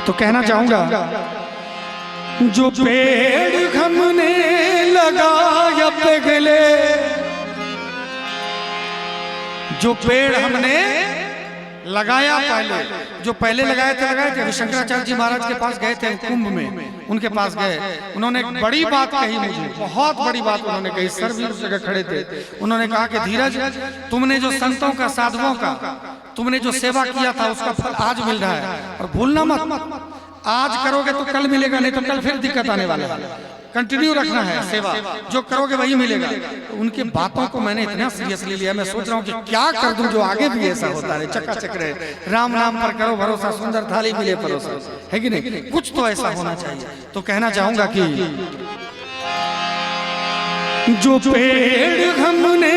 तो कहना चाहूंगा, जो पेड़ हमने लगाया पिघले, जो पेड़ हमने लगाया जो पहले लगाए थे शंकराचार्य जी महाराज के पास गए थे कुंभ में, उनके पास गए, उन्होंने एक बड़ी बात कही मुझे, बहुत बड़ी बात उन्होंने कही। सर भी उस जगह खड़े थे। उन्होंने कहा कि धीरज, तुमने जो संतों का, साधुओं का तुमने जो सेवा किया था उसका फल आज मिल रहा है, और भूलना मत, आज करोगे तो कल मिलेगा, नहीं तो कल फिर दिक्कत आने वाला है। कंटिन्यू रखना है सेवा, जो करोगे वही मिलेगा। तो उनकी बातों को मैंने इतना सीरियसली लिया, मैं सोच रहा हूँ कि क्या कर दूं जो आगे भी ऐसा होता रहे, चकाचक रहे। राम नाम पर करो भरोसा, सुंदर थाली मिले परोसा, है कि नहीं? कुछ तो ऐसा होना चाहिए। तो कहना चाहूंगा कि जो पेड़ हमने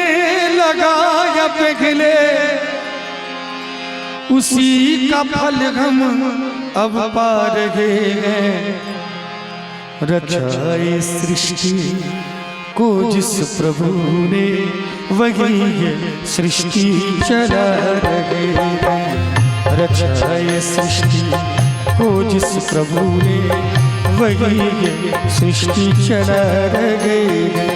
लगाया पिघले, उसी का फल हम अब पा रहे हैं। रचाए सृष्टि को जिस प्रभु ने, वही ये सृष्टि चला रहे हैं। रचाए सृष्टि को जिस प्रभु ने, वही ये सृष्टि चला रहे हैं।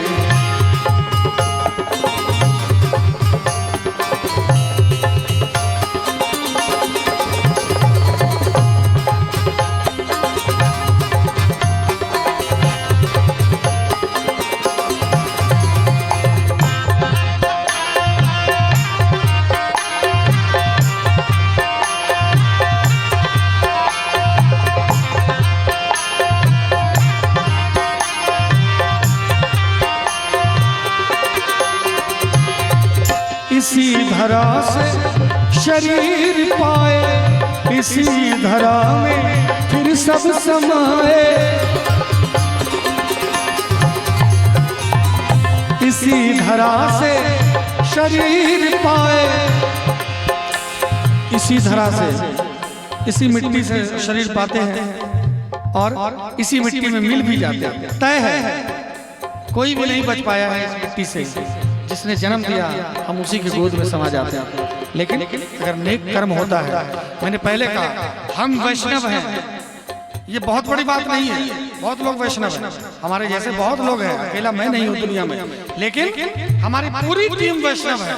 इसी धरा से शरीर पाए, इसी धरा में फिर सब समाए। इसी धरा से शरीर पाए, इसी धरा से, इसी मिट्टी से शरीर पाते हैं और इसी मिट्टी में मिल भी जाते हैं। तय है कोई भी नहीं बच पाया है इस मिट्टी से। जिसने जन्म दिया हम उसी के गोद में समा जाते हैं। लेकिन अगर नेक कर्म होता है, मैंने पहले कहा हम वैष्णव हैं, ये बहुत बड़ी बात नहीं है। बहुत लोग वैष्णव हैं, हमारे जैसे बहुत लोग हैं, अकेला मैं नहीं हूँ दुनिया में, लेकिन हमारी पूरी टीम वैष्णव है।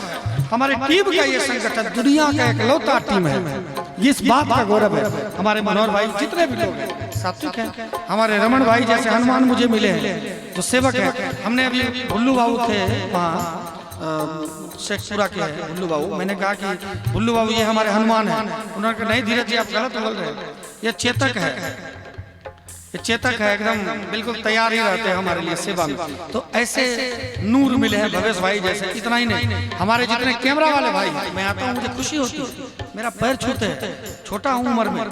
हमारी टीम का ये संगठन दुनिया का इकलौता टीम है। इस बात का गौरव है। हमारे मनोहर भाई, जितने भी लोग हैं सात्विक हैं। हमारे रमन भाई जैसे हनुमान मुझे मिले हैं, जो सेवक हैं। हमने अभी भुल्लू बाबू थे वहाँ शेखपुरा के हैं भुल्लू बाबू। मैंने कहा कि भुल्लू बाबू ये हमारे हनुमान हैं। उन्होंने कहा नहीं धीरज जी आप गलत बोल रहे हैं, ये चेतक है, ये चेतक है, एकदम बिल्कुल तैयार ही रहते हैं हमारे लिए सेवा में। तो ऐसे नूर मिले हैं भवेश भाई जैसे। इतना ही नहीं, हमारे जितने कैमरा वाले भाई, मैं आता हूँ मुझे खुशी होती है, मेरा पैर छूते हैं। छोटा हूँ उम्र में,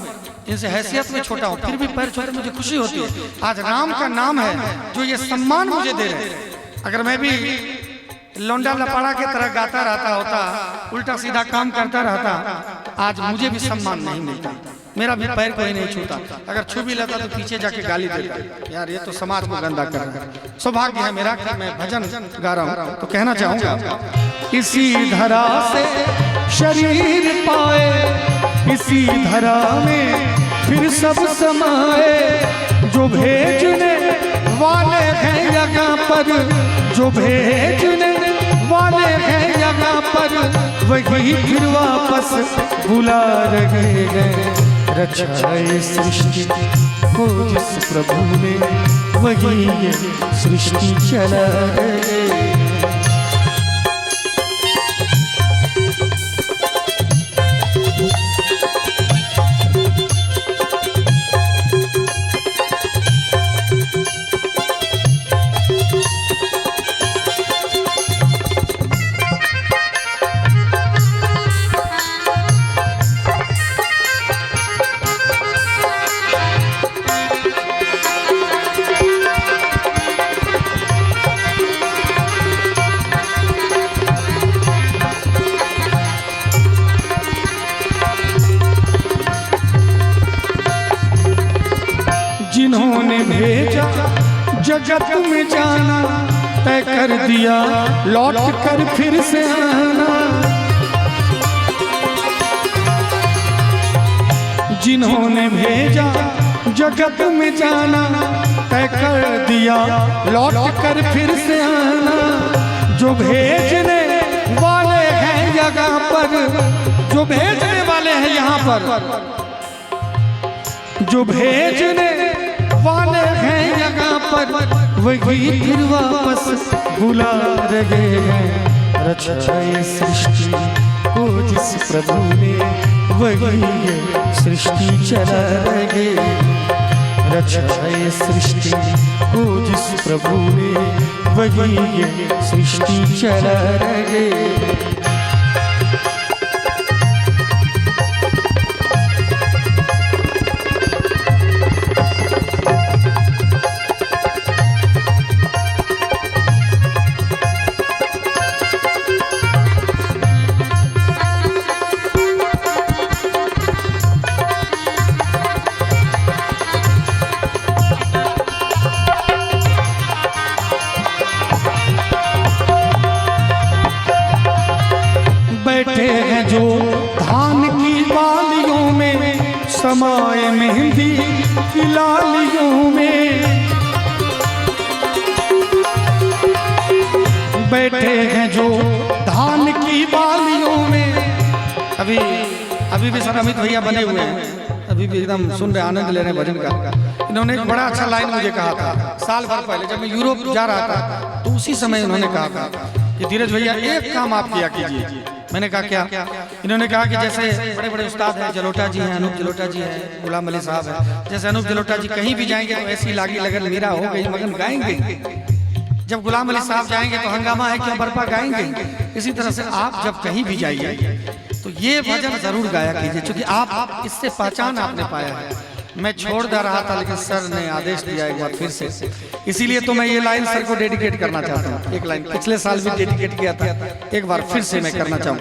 इनसे हैसियत में छोटा हूँ, फिर भी पैर छूते मुझे खुशी होती है। आज राम का नाम है जो ये सम्मान मुझे दे रहे हैं। अगर मैं भी लौंडा लपाड़ा के तरह गाता रहता होता, उल्टा सीधा काम करता रहता, आज मुझे भी सम्मान नहीं मिलता, मेरा भी पैर कोई नहीं छूता। अगर छू भी लेता तो पीछे जाके गाली देता, यार ये तो समाज को गंदा कर रहा है। सौभाग्य है मेरा कि मैं भजन गा रहा हूँ। तो कहना चाहूंगा, इसी धरा से शरीर पाए, इसी धरा में फिर सब समाए। जो भेजने वाले हैं जगह पर, जो भेजने वाले हैं जगह पर, वही फिर वापस बुला रहे हैं। रचाए सृष्टि को जिस प्रभु ने, वही ये सृष्टि चला रहे हैं। जिन्होंने भेजा जगत में जाना, तय कर दिया लौट कर फिर से आना। जिन्होंने भेजा जगत में जाना, तय कर दिया लौट कर फिर से आना। जो भेजने वाले हैं यहाँ पर, जो भेजने वाले हैं यहाँ पर, जो भेजने वाले हैं यहाँ पर, वही फिर वापस बुला रहे हैं। रचाए सृष्टि को जिस प्रभु ने, वही ये सृष्टि चला रहे। रचाए सृष्टि को जिस प्रभु ने, वही ये सृष्टि चला रहे। बैठे हैं जो धान की बालियों में, समाए मेहंदी की लालियों में। बैठे हैं जो धान की बालियों में। अभी भी सर अमित भैया बने हुए हैं, अभी भी एकदम सुन रहे, आनंद ले रहे हैं भजन का। इन्होंने एक बड़ा अच्छा लाइन मुझे कहा था साल भर पहले, जब मैं यूरोप जा रहा था, तो उसी समय उन्होंने कहा था कि धीरज भैया एक काम आप किया कीजिए। मैंने कहा क्या? इन्होंने कहा कि जैसे बड़े बड़े उस्ताद हैं, जलोटा जी हैं, अनूप जलोटा जी हैं, गुलाम अली साहब हैं, जैसे अनूप जलोटा जी कहीं भी जाएंगे तो ऐसी लागी लगन मीरा हो गई मगन गाएंगे। जब गुलाम अली साहब जाएंगे तो हंगामा है क्यों बर्पा गाएंगे। इसी तरह से आप जब कहीं भी जाइए तो ये भजन जरूर गाया कीजिए, क्योंकि आप इससे पहचान आपने पाया है। मैं छोड़ दे रहा था, लेकिन सर ने आदेश दिया एक बार फिर से, इसीलिए तो मैं ये लाइन सर को डेडिकेट करना चाहता हूँ। एक लाइन पिछले साल भी डेडिकेट किया था, एक बार फिर से मैं करना चाहूँ।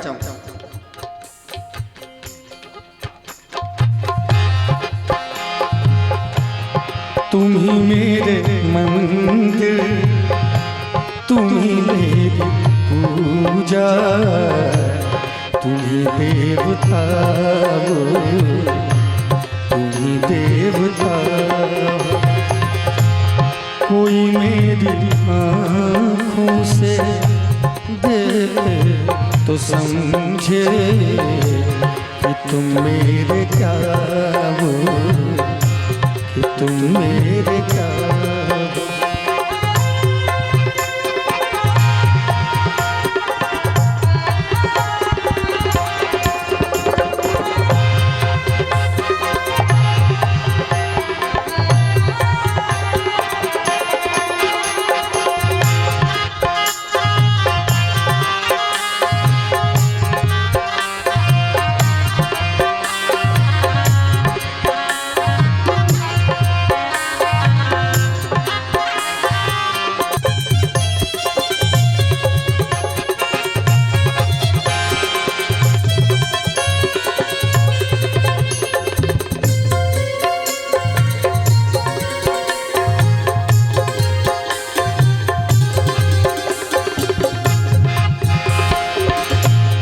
तुम ही मेरे मंदिर, तुम ही मेरी पूजा, तुम ही देवता हो, देवता। कोई मेरी आँखों से देखे तो समझे कि तुम मेरे क्या हो, कि तुम मेरे क्या हो।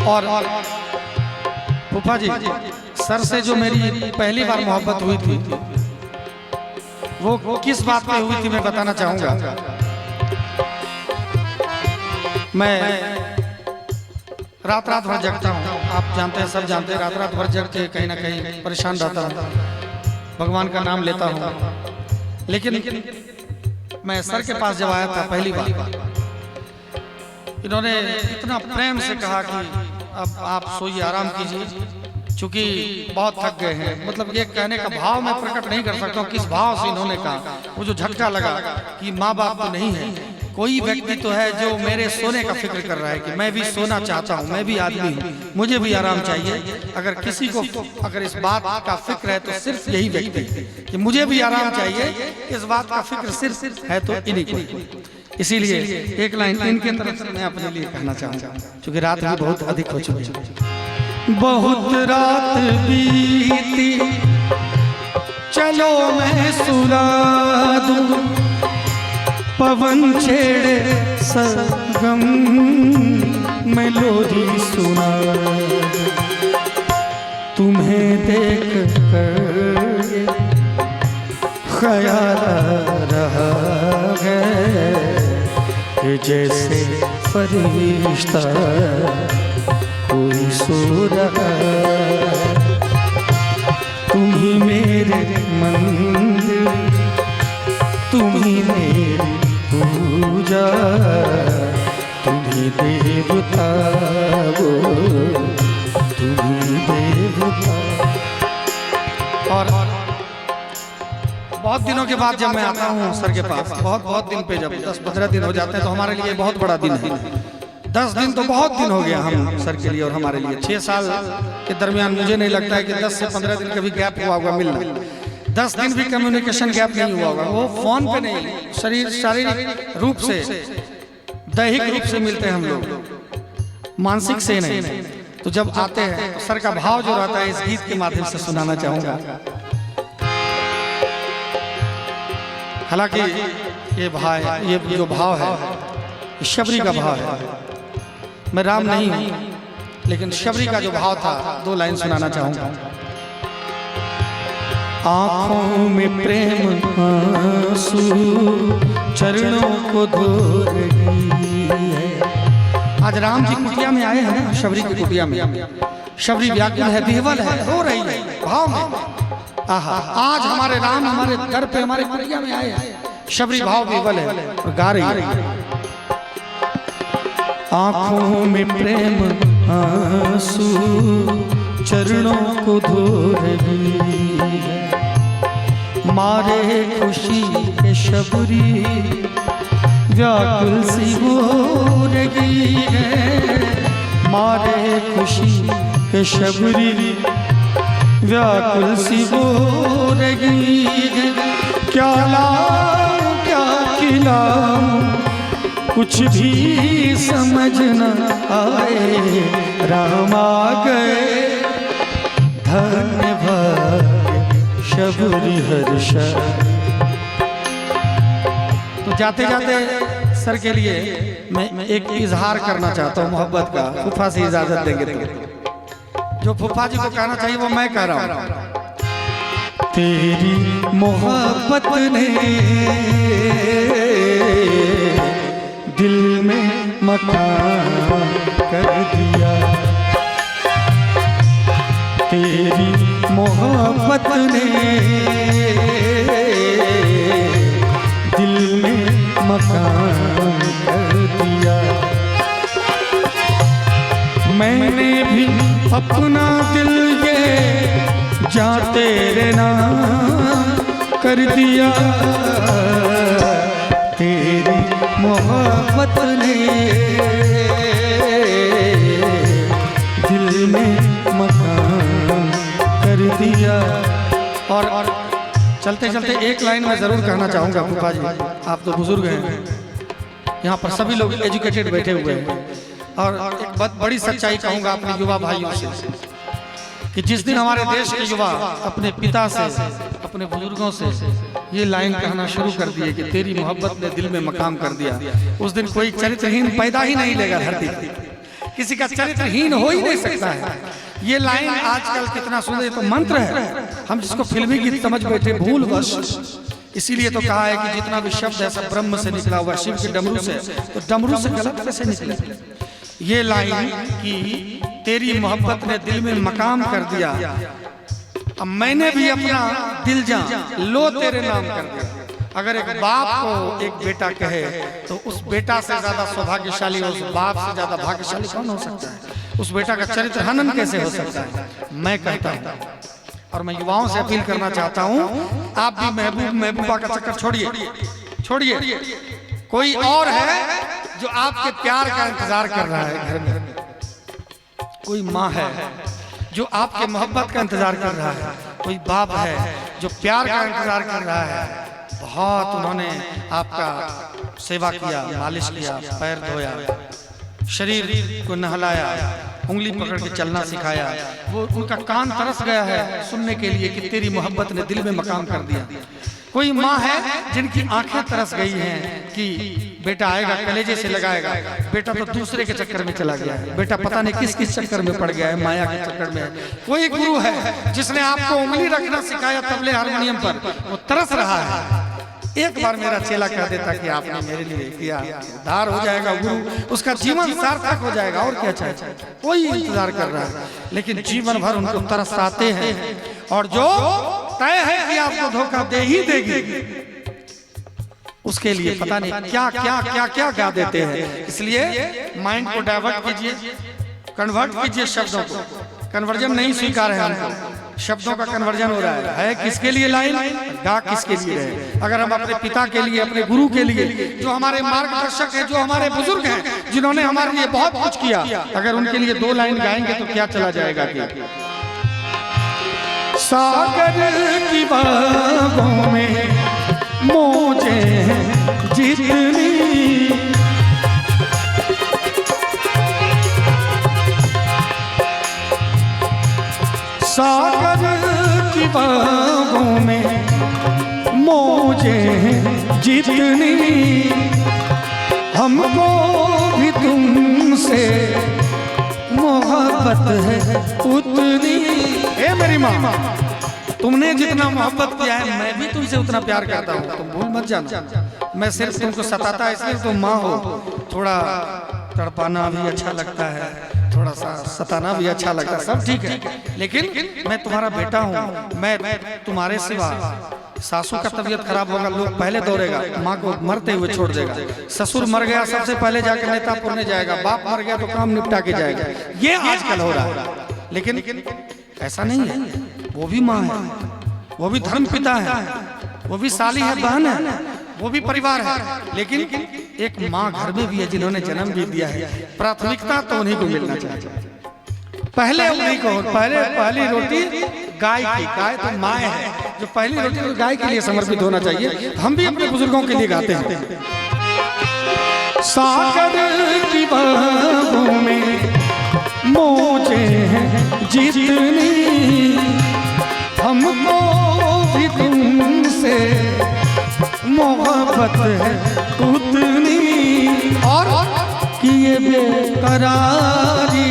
और फूफा जी, सर से जो मेरी पहली बार मोहब्बत हुई थी, वो किस बात पे हुई थी मैं बताना चाहूंगा। मैं रात रात भर जगता हूँ, आप जानते हैं, सब जानते हैं, रात रात भर जग के कहीं ना कहीं परेशान रहता हूँ, भगवान का नाम लेता हूँ। लेकिन मैं सर के पास जब आया था पहली बार, इन्होंने इतना प्रेम से कहा कि अब आप सोइए, आराम कीजिए, चूंकि बहुत थक गए हैं। मतलब ये कहने का भाव मैं प्रकट नहीं कर सकता हूँ किस भाव से इन्होंने कहा। वो जो झटका लगा कि माँ बाप तो नहीं है, कोई व्यक्ति तो है जो मेरे सोने का फिक्र कर रहा है कि मैं भी सोना चाहता हूँ, मैं भी आदमी हूँ, मुझे भी आराम चाहिए। अगर किसी को अगर इस बात का फिक्र है तो सिर्फ यही व्यक्ति कि मुझे भी आराम चाहिए, इस बात का फिक्र सिर्फ है तो इन्हीं को। इसीलिए एक लाइन इनके तरफ से मैं अपने लिए कहना चाहूँगा, क्योंकि रात भी बहुत अधिक हो चुकी है। बहुत रात बीती, चलो मैं सुना दूं, पवन छेड़े सरगम मेलोडी सुना, तुम्हें देख कर ख्याल रहा है कि जैसे फरिश्ता कोई सो रहा। तुम ही मेरे मंदिर, तुम ही मेरी पूजा, तुम ही देवता वो, तुम ही देवता। और बहुत दिनों के बाद जब मैं आता हूँ सर के पास, बहुत दिन पे, जब 10-15 दिन हो जाते हैं तो हमारे लिए बहुत बड़ा दिन है। 10 दिन तो बहुत दिन हो गया हम सर के लिए और हमारे लिए। 6 साल के दरमियान मुझे नहीं लगता है कि 10 से 15 दिन कभी गैप हुआ होगा मिलना। 10 दिन भी कम्युनिकेशन गैप नहीं हुआ होगा। वो फोन पे नहीं, शारीरिक रूप से, दैहिक रूप से मिलते हैं हम लोग, मानसिक से नहीं। तो जब आते हैं तो सर का भाव जो रहता है इस गीत के माध्यम से सुनाना चाहूंगा। हालांकि ये जो भाव है ये शबरी का भाव है। मैं राम नहीं हूं, लेकिन शबरी का जो भाव था 2 लाइन सुनाना चाहूंगा। आंखों में प्रेम आंसू चरणों को धो रही है। आज राम जी कुटिया में आए हैं, शबरी की कुटिया में। शबरी व्याकुल है, विह्वल है, रो रही है भाव में। आहा, आज हमारे राम हमारे घर पे, हमारे कुटिया में आए हैं। शबरी भाव विह्वल है और गा रही है। आंखों में प्रेम आंसू चरणों को धो रही है। मारे खुशी के शबरी व्याकुल सी हो रही है। मारे खुशी के शबरी व्याकुल सी हो रही है। क्या लाऊं क्या खिलाऊं कुछ भी समझ न आए। राम आ गए धन्यवाद शबरी हर्ष। तो जाते जाते सर के लिए मैं एक इजहार करना चाहता हूँ मोहब्बत का। फूफा से इजाजत देंगे तो जो फूफा जी को कहना चाहिए वो मैं कह रहा हूँ। तेरी मोहब्बत ने दिल में मकान कर दिया। तेरी मोहब्बत ने दिल में मकान कर दिया। मैंने भी अपना दिल ये जा तेरे नाम कर दिया। तेरी मोहब्बत ने दिल में मकान कर दिया। और चलते चलते एक लाइन में जरूर कहना चाहूँगा फूफा जी, आप तो बुजुर्ग हैं, यहाँ पर सभी लोग एजुकेटेड बैठे हुए हैं। और एक बहुत बड़ी सच्चाई कहूँगा अपने युवा भाइयों से कि जिस दिन हमारे देश के युवा अपने पिता से, अपने बुजुर्गों से ये लाइन कहना शुरू कर दिए कि तेरी मोहब्बत ने दिल में मकाम कर दिया, उस दिन कोई चरित्रहीन पैदा ही नहीं लेगा धरती पर। किसी का चरित्रहीन हो ही नहीं सकता है। ये लाइन आजकल कितना सुंदर, तो मंत्र है, हम जिसको फिल्मी गीत समझ बैठे भूलवश। इसीलिए तो कहा है कि जितना भी शब्द है सब ब्रह्म से निकला हुआ, शिव के डमरू से, तो डमरू से गलत कैसे निकले। ये लाइन कि तेरी मोहब्बत ने दिल में मकाम कर दिया, अब मैंने भी अपना दिल जान लो तेरे नाम कर दिया। अगर एक बाप को एक बेटा कहे तो उस बेटा से ज्यादा सौभाग्यशाली, उस बाप से ज्यादा भाग्यशाली कौन हो सकता है। उस बेटा का चरित्र हनन कैसे हो सकता है। मैं कहता हूँ और मैं युवाओं से अपील करना चाहता हूँ, आप भी महबूब महबूबा का चक्कर छोड़िए। कोई और है जो आपके प्यार का इंतजार कर रहा है घर में। कोई माँ है जो आपके मोहब्बत का इंतजार कर रहा है। कोई बाप है जो प्यार का इंतजार कर रहा है। बहुत उन्होंने आपका सेवा किया, मालिश किया, पैर धोया, शरीर को नहलाया, उंगली पकड़ के चलना सिखाया। वो उनका कान तरस गया है सुनने के लिए कि तेरी मोहब्बत ने दिल में मकाम कर दिया। कोई माँ है जिनकी आंखें तरस गई हैं कि बेटा आएगा कलेजे से लगाएगा, बेटा तो दूसरे के चक्कर में चला गया है, बेटा पता नहीं किस किस चक्कर में पड़ गया है, माया के चक्कर में है। कोई गुरु है जिसने आपको उंगली रखना सिखाया तबले हारमोनियम पर, वो तरस रहा है एक बार मेरा चेला कह देता कि आपने मेरे लिए किया, उद्धार हो जाएगा गुरु, उसका जीवन सार्थक हो जाएगा। और क्या चाहिए? कोई इंतजार कर रहा है, लेकिन जीवन भर उनको तरसाते हैं और जो तय है कि आपको धोखा दे ही देगी, उसके लिए पता नहीं क्या क्या क्या क्या गा देते हैं। इसलिए माइंड को डाइवर्ट कीजिए, कन्वर्ट कीजिए शब्दों को। कन्वर्जन नहीं स्वीकार है हमको, शब्दों का कन्वर्जन हो रहा है किसके लिए लाइन, गा किसके लिए रहे। अगर हम अपने पिता के लिए, अपने गुरु के लिए, जो हमारे मार्गदर्शक हैं, जो हमारे बुजुर्ग हैं, जिन्होंने हमारे लिए बहुत कुछ किया, अगर उनके लिए 2 लाइन गाएंगे तो क्या चला जाएगा कि सागर की बागों में मौजे जितनी, सागर की बागों में मौजे जितनी, हमको भी तुमसे मोहब्बत है उतनी। ए मेरी माँ, तुमने जितना मोहब्बत किया है मैं भी तुमसे उतना प्यार करता हूँ, तुम भूल मत जाना। मैं सिर्फ तुमको सताता इसलिए तुम माँ हो, थोड़ा तड़पाना भी अच्छा लगता है, थोड़ा सा सताना भी अच्छा लगता है, सब ठीक है, लेकिन मैं तुम्हारा बेटा हूँ। मैं तुम्हारे सिवा, सासू का तबीयत खराब होगा लोग पहले दौड़ेगा, माँ को मरते हुए छोड़ देगा, ससुर मर गया सबसे पहले जाकर नेतापुर में जाएगा, बाप मर गया तो काम निपटा के जाएगा। ये आजकल हो रहा है, लेकिन ऐसा नहीं है। वो भी माँ है, वो भी धर्म पिता है, वो भी साली है, बहन है, वो भी परिवार है, लेकिन एक माँ घर में भी है जिन्होंने जन्म भी दिया है। प्राथमिकता तो उन्हीं को मिलना चाहिए, पहले उन्हीं को। पहली रोटी गाय की, गाय तो माँ है, जो पहली रोटी तो गाय के लिए समर्पित होना चाहिए। हम भी अपने बुजुर्गों के लिए गाते हैं। सागर की बागों में मौजे जितनी, हमको भी तुमसे मोहब्बत है उतनी, और कि ये बेकरारी।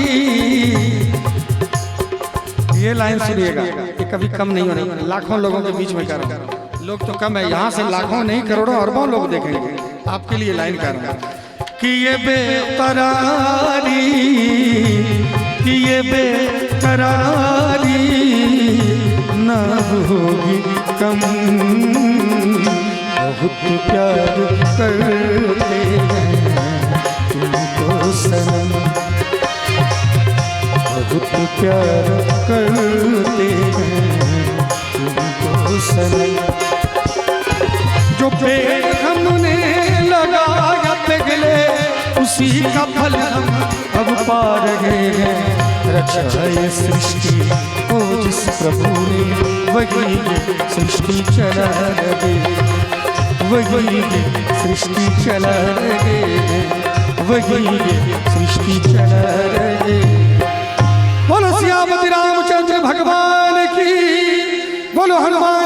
ये लाइन सुनिएगा, ये कभी कम नहीं होने, लाखों लोगों के बीच में कर रहा हूं, लोग तो कम है, यहाँ से लाखों नहीं करोड़ों अरबों लोग देखेंगे, आपके लिए लाइन कर रहा हूं कि ये बेकरारी, कि ये बेकरारी ना होगी कम, बहुत प्यार करते हैं तुमको सनम, बहुत प्यार करते हैं तुमको सनम। जो पेड़ हमने लगाया पगले, उसी का फल हम अब पा रहे हैं। रचा ये सृष्टि ओ जिस प्रभु ने, वही सृष्टि चला रहे, वही सृष्टि चला रहे, वही सृष्टि चला रहे। बोलो सियापति रामचंद्र भगवान की, बोलो हनुमान